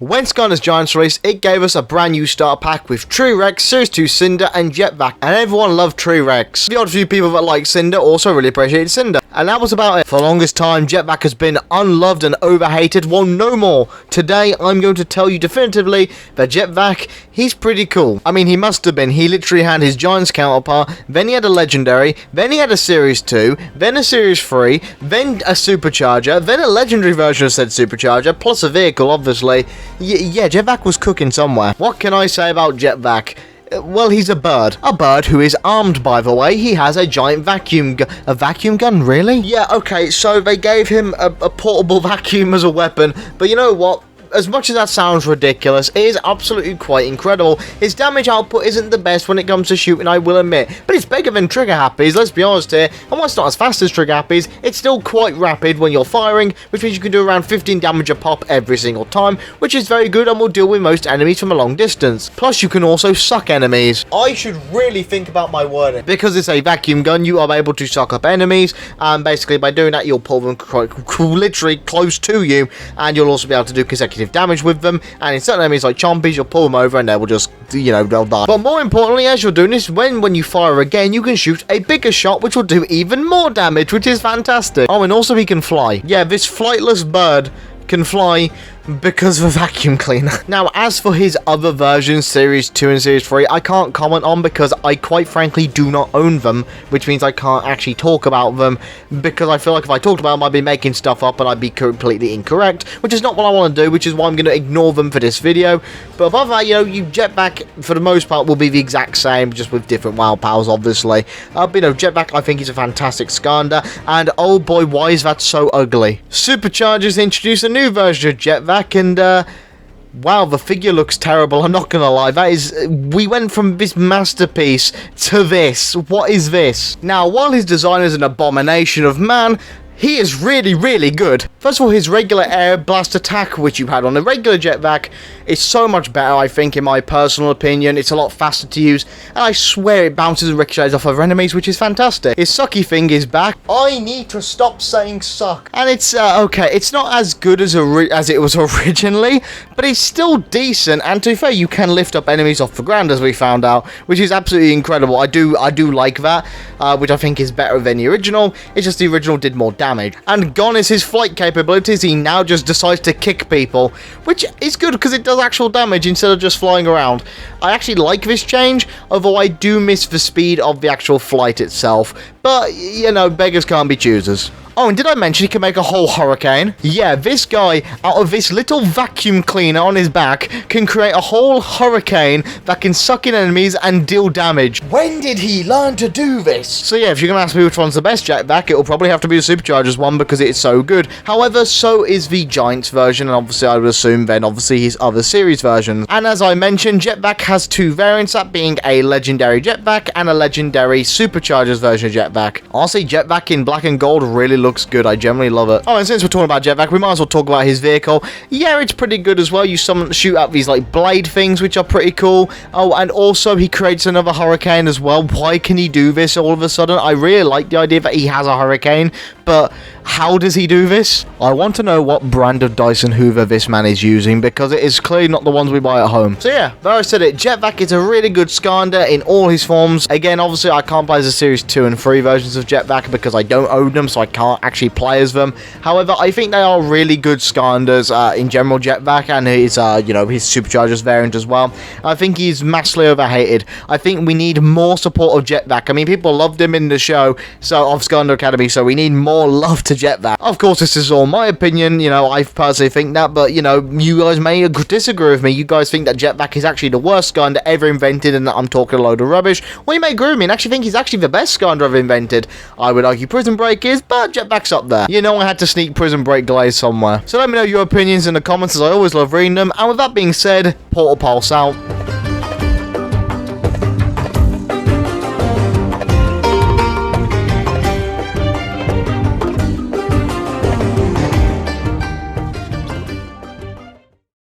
When Skylanders Giants released, it gave us a brand new starter pack with True Rex, Series 2 Cinder, and Jet-Vac, and everyone loved True Rex. The odd few people that like Cinder also really appreciated Cinder. And that was about it. For the longest time, Jet-Vac has been unloved and overhated. Well, no more. Today, I'm going to tell you definitively that Jet-Vac, he's pretty cool. I mean, he must have been. He literally had his Giants counterpart, then he had a Legendary, then he had a Series 2, then a Series 3, then a Supercharger, then a Legendary version of said Supercharger, plus a vehicle, obviously. Yeah, Jet-Vac was cooking somewhere. What can I say about Jet-Vac? Well, he's a bird. A bird who is armed, by the way. He has a giant vacuum gun. A vacuum gun, really? Yeah, okay, so they gave him a portable vacuum as a weapon, but you know what? As much as that sounds ridiculous, it is absolutely quite incredible. His damage output isn't the best when it comes to shooting, I will admit, but it's bigger than Trigger Happy's, let's be honest here, and while it's not as fast as Trigger Happy's, it's still quite rapid when you're firing, which means you can do around 15 damage a pop every single time, which is very good and will deal with most enemies from a long distance. Plus, you can also suck enemies. I should really think about my wording. Because it's a vacuum gun, you are able to suck up enemies, and basically by doing that, you'll pull them literally close to you, and you'll also be able to do consecutive damage with them, and in certain enemies like Chompies, you'll pull them over and they will just, you know, they'll die. But more importantly, as you're doing this, when you fire again, you can shoot a bigger shot, which will do even more damage, which is fantastic. Oh, and also he can fly. Yeah, this flightless bird can fly because of a vacuum cleaner. Now, as for his other versions, Series 2 and Series 3, I can't comment on because I quite frankly do not own them, which means I can't actually talk about them because I feel like if I talked about them, I'd be making stuff up and I'd be completely incorrect, which is not what I want to do, which is why I'm going to ignore them for this video. But above that, you know, Jet-Vac, for the most part, will be the exact same, just with different WoW powers, obviously. But, you know, Jet-Vac, I think he's a fantastic Skylander, and oh boy, why is that so ugly? SuperChargers introduced a new version of Jet-Vac, and wow, the figure looks terrible, I'm not gonna lie. That is, we went from this masterpiece to this. What is this? Now, while his design is an abomination of man, he is really, really good. First of all, his regular air blast attack, which you had on the regular Jet-Vac, is so much better, I think, in my personal opinion. It's a lot faster to use, and I swear it bounces and ricochets off of enemies, which is fantastic. His sucky thing is back. I need to stop saying suck. And it's, okay, it's not as good as it was originally, but it's still decent, and to be fair, you can lift up enemies off the ground, as we found out, which is absolutely incredible. I do like that, which I think is better than the original. It's just the original did more damage. And gone is his flight capabilities. He now just decides to kick people, which is good because it does actual damage instead of just flying around. I actually like this change, although I do miss the speed of the actual flight itself. But, you know, beggars can't be choosers. Oh, and did I mention he can make a whole hurricane? Yeah, this guy, out of this little vacuum cleaner on his back, can create a whole hurricane that can suck in enemies and deal damage. When did he learn to do this? So yeah, if you're going to ask me which one's the best Jet-Vac, it'll probably have to be the SuperChargers one because it's so good. However, so is the Giants version, and obviously I would assume then obviously his other series versions. And as I mentioned, Jet-Vac has two variants, that being a Legendary Jet-Vac and a Legendary SuperChargers version of Jet-Vac. Honestly, Jet-Vac in black and gold really looks good. I generally love it. Oh, and since we're talking about Jet-Vac, we might as well talk about his vehicle. Yeah, it's pretty good as well. You shoot out these like blade things, which are pretty cool. Oh, and also he creates another hurricane as well. Why can he do this all of a sudden? I really like the idea that he has a hurricane, but how does he do this? I want to know what brand of Dyson Hoover this man is using, because it is clearly not the ones we buy at home. So yeah, there I said it. Jet-Vac is a really good Skylander in all his forms. Again, obviously I can't play as the Series 2 and 3 versions of Jet-Vac because I don't own them, so I can't actually play as them. However, I think they are really good Skylanders in general, Jet-Vac, and his, you know, his SuperChargers variant as well. I think he's massively overhated. I think we need more support of Jet-Vac. I mean, people loved him in the show, so of Skylander Academy, so we need more love to Jet-Vac. Of course, this is all my opinion, you know, I personally think that, but, you know, you guys may disagree with me. You guys think that Jet-Vac is actually the worst Skylander ever invented and that I'm talking a load of rubbish. Well, you may agree with me and actually think he's actually the best Skylander ever invented. I would argue Prison Break is, but Jet-Vac's up there. You know, I had to sneak Prison Break glaze somewhere. So let me know your opinions in the comments, as I always love reading them. And with that being said, Portal Pulse out.